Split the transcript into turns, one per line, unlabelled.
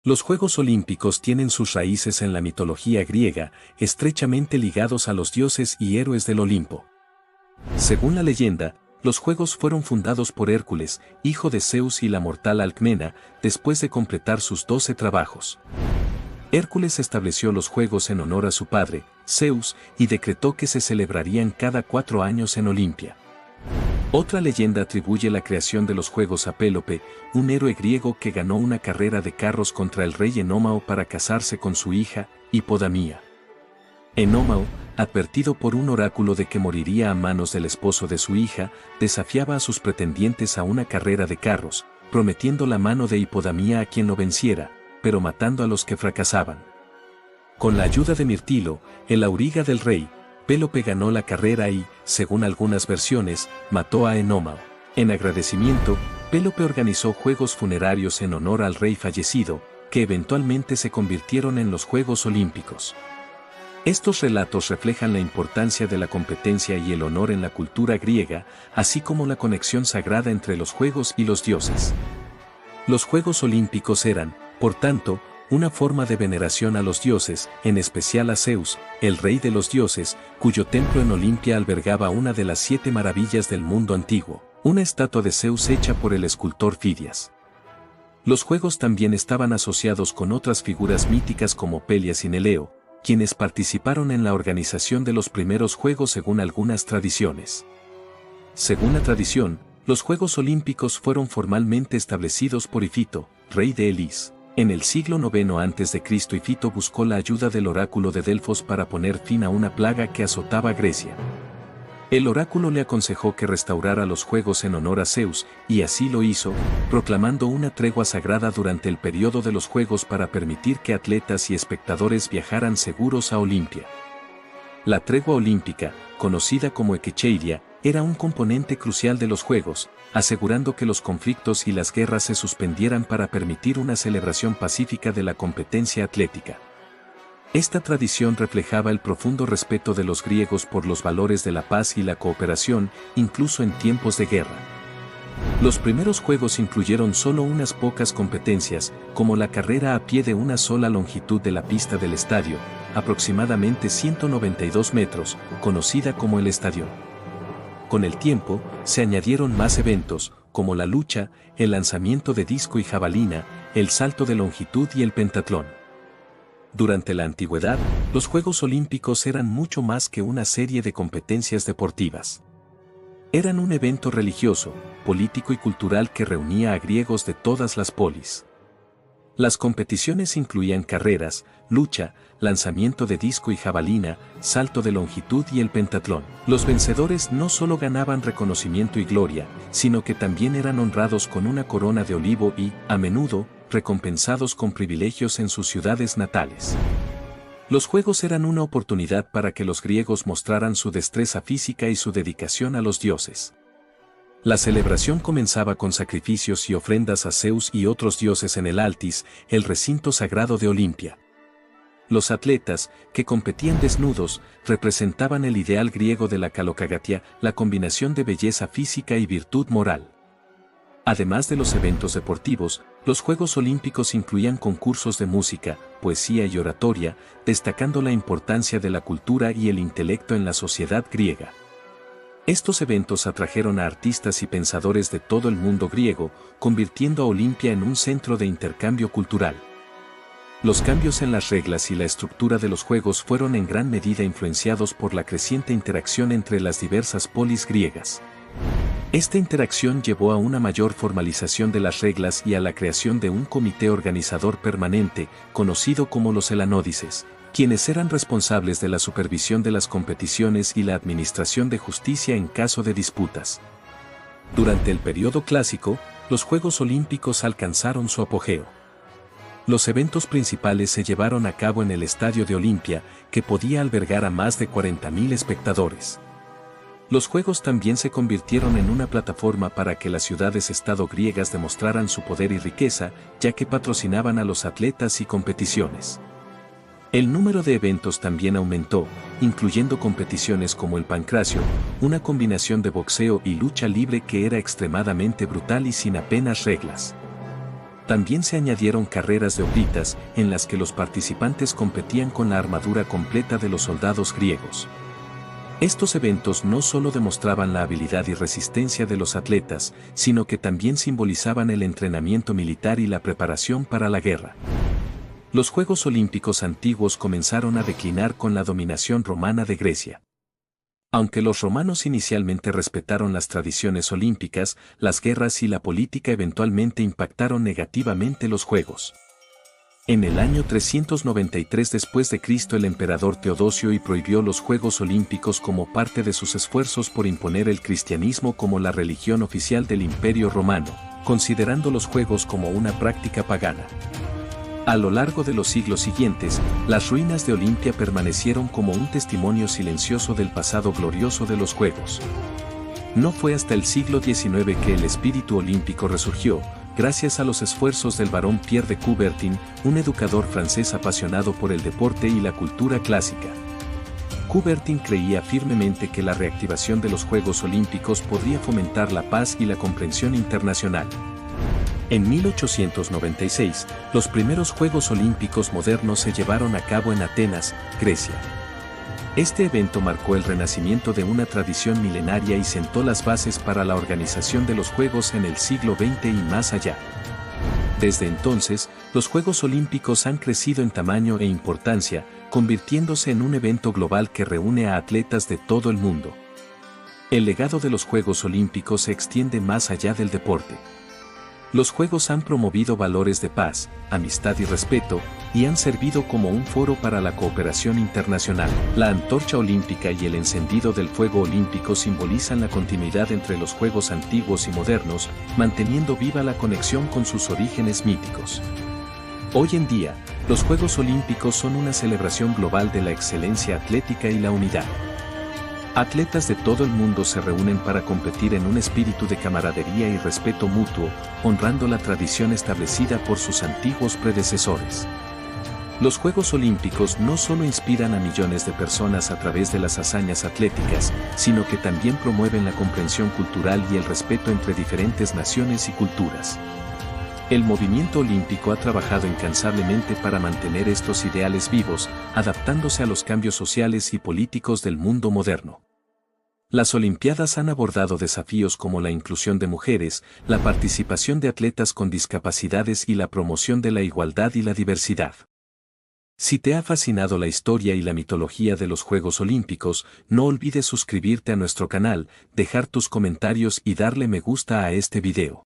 Los Juegos Olímpicos tienen sus raíces en la mitología griega, estrechamente ligados a los dioses y héroes del Olimpo. Según la leyenda, los Juegos fueron fundados por Hércules, hijo de Zeus y la mortal Alcmena, después de completar sus 12 trabajos. Hércules estableció los Juegos en honor a su padre, Zeus, y decretó que se celebrarían cada 4 años en Olimpia. Otra leyenda atribuye la creación de los Juegos a Pélope, un héroe griego que ganó una carrera de carros contra el rey Enómao para casarse con su hija, Hipodamía. Enómao, advertido por un oráculo de que moriría a manos del esposo de su hija, desafiaba a sus pretendientes a una carrera de carros, prometiendo la mano de Hipodamía a quien lo venciera, pero matando a los que fracasaban. Con la ayuda de Mirtilo, el auriga del rey, Pélope ganó la carrera y, según algunas versiones, mató a Enómao. En agradecimiento, Pélope organizó juegos funerarios en honor al rey fallecido, que eventualmente se convirtieron en los Juegos Olímpicos. Estos relatos reflejan la importancia de la competencia y el honor en la cultura griega, así como la conexión sagrada entre los juegos y los dioses. Los Juegos Olímpicos eran, por tanto, una forma de veneración a los dioses, en especial a Zeus, el rey de los dioses, cuyo templo en Olimpia albergaba una de las 7 maravillas del mundo antiguo, una estatua de Zeus hecha por el escultor Fidias. Los juegos también estaban asociados con otras figuras míticas como Pelias y Neleo, quienes participaron en la organización de los primeros juegos según algunas tradiciones. Según la tradición, los Juegos Olímpicos fueron formalmente establecidos por Ifito, rey de Elis. En el siglo IX a.C. Ifito buscó la ayuda del oráculo de Delfos para poner fin a una plaga que azotaba a Grecia. El oráculo le aconsejó que restaurara los Juegos en honor a Zeus, y así lo hizo, proclamando una tregua sagrada durante el periodo de los Juegos para permitir que atletas y espectadores viajaran seguros a Olimpia. La tregua olímpica, conocida como Ekecheiria, era un componente crucial de los Juegos, asegurando que los conflictos y las guerras se suspendieran para permitir una celebración pacífica de la competencia atlética. Esta tradición reflejaba el profundo respeto de los griegos por los valores de la paz y la cooperación, incluso en tiempos de guerra. Los primeros juegos incluyeron solo unas pocas competencias, como la carrera a pie de una sola longitud de la pista del estadio, aproximadamente 192 metros, conocida como el estadión. Con el tiempo, se añadieron más eventos, como la lucha, el lanzamiento de disco y jabalina, el salto de longitud y el pentatlón. Durante la antigüedad, los Juegos Olímpicos eran mucho más que una serie de competencias deportivas. Eran un evento religioso, político y cultural que reunía a griegos de todas las polis. Las competiciones incluían carreras, lucha, lanzamiento de disco y jabalina, salto de longitud y el pentatlón. Los vencedores no solo ganaban reconocimiento y gloria, sino que también eran honrados con una corona de olivo y, a menudo, recompensados con privilegios en sus ciudades natales. Los Juegos eran una oportunidad para que los griegos mostraran su destreza física y su dedicación a los dioses. La celebración comenzaba con sacrificios y ofrendas a Zeus y otros dioses en el Altis, el recinto sagrado de Olimpia. Los atletas, que competían desnudos, representaban el ideal griego de la kalokagatia, la combinación de belleza física y virtud moral. Además de los eventos deportivos, los Juegos Olímpicos incluían concursos de música, poesía y oratoria, destacando la importancia de la cultura y el intelecto en la sociedad griega. Estos eventos atrajeron a artistas y pensadores de todo el mundo griego, convirtiendo a Olimpia en un centro de intercambio cultural. Los cambios en las reglas y la estructura de los Juegos fueron en gran medida influenciados por la creciente interacción entre las diversas polis griegas. Esta interacción llevó a una mayor formalización de las reglas y a la creación de un comité organizador permanente, conocido como los helanódices, quienes eran responsables de la supervisión de las competiciones y la administración de justicia en caso de disputas. Durante el periodo clásico, los Juegos Olímpicos alcanzaron su apogeo. Los eventos principales se llevaron a cabo en el Estadio de Olimpia, que podía albergar a más de 40.000 espectadores. Los Juegos también se convirtieron en una plataforma para que las ciudades-estado griegas demostraran su poder y riqueza, ya que patrocinaban a los atletas y competiciones. El número de eventos también aumentó, incluyendo competiciones como el pancracio, una combinación de boxeo y lucha libre que era extremadamente brutal y sin apenas reglas. También se añadieron carreras de hoplitas, en las que los participantes competían con la armadura completa de los soldados griegos. Estos eventos no solo demostraban la habilidad y resistencia de los atletas, sino que también simbolizaban el entrenamiento militar y la preparación para la guerra. Los Juegos Olímpicos antiguos comenzaron a declinar con la dominación romana de Grecia. Aunque los romanos inicialmente respetaron las tradiciones olímpicas, las guerras y la política eventualmente impactaron negativamente los Juegos. En el año 393 después de Cristo el emperador Teodosio prohibió los Juegos Olímpicos como parte de sus esfuerzos por imponer el cristianismo como la religión oficial del Imperio Romano, considerando los Juegos como una práctica pagana. A lo largo de los siglos siguientes, las ruinas de Olimpia permanecieron como un testimonio silencioso del pasado glorioso de los Juegos. No fue hasta el siglo XIX que el espíritu olímpico resurgió, gracias a los esfuerzos del barón Pierre de Coubertin, un educador francés apasionado por el deporte y la cultura clásica. Coubertin creía firmemente que la reactivación de los Juegos Olímpicos podría fomentar la paz y la comprensión internacional. En 1896, los primeros Juegos Olímpicos modernos se llevaron a cabo en Atenas, Grecia. Este evento marcó el renacimiento de una tradición milenaria y sentó las bases para la organización de los Juegos en el siglo XX y más allá. Desde entonces, los Juegos Olímpicos han crecido en tamaño e importancia, convirtiéndose en un evento global que reúne a atletas de todo el mundo. El legado de los Juegos Olímpicos se extiende más allá del deporte. Los Juegos han promovido valores de paz, amistad y respeto, y han servido como un foro para la cooperación internacional. La antorcha olímpica y el encendido del fuego olímpico simbolizan la continuidad entre los Juegos antiguos y modernos, manteniendo viva la conexión con sus orígenes míticos. Hoy en día, los Juegos Olímpicos son una celebración global de la excelencia atlética y la unidad. Atletas de todo el mundo se reúnen para competir en un espíritu de camaradería y respeto mutuo, honrando la tradición establecida por sus antiguos predecesores. Los Juegos Olímpicos no solo inspiran a millones de personas a través de las hazañas atléticas, sino que también promueven la comprensión cultural y el respeto entre diferentes naciones y culturas. El movimiento olímpico ha trabajado incansablemente para mantener estos ideales vivos, adaptándose a los cambios sociales y políticos del mundo moderno. Las Olimpiadas han abordado desafíos como la inclusión de mujeres, la participación de atletas con discapacidades y la promoción de la igualdad y la diversidad. Si te ha fascinado la historia y la mitología de los Juegos Olímpicos, no olvides suscribirte a nuestro canal, dejar tus comentarios y darle me gusta a este video.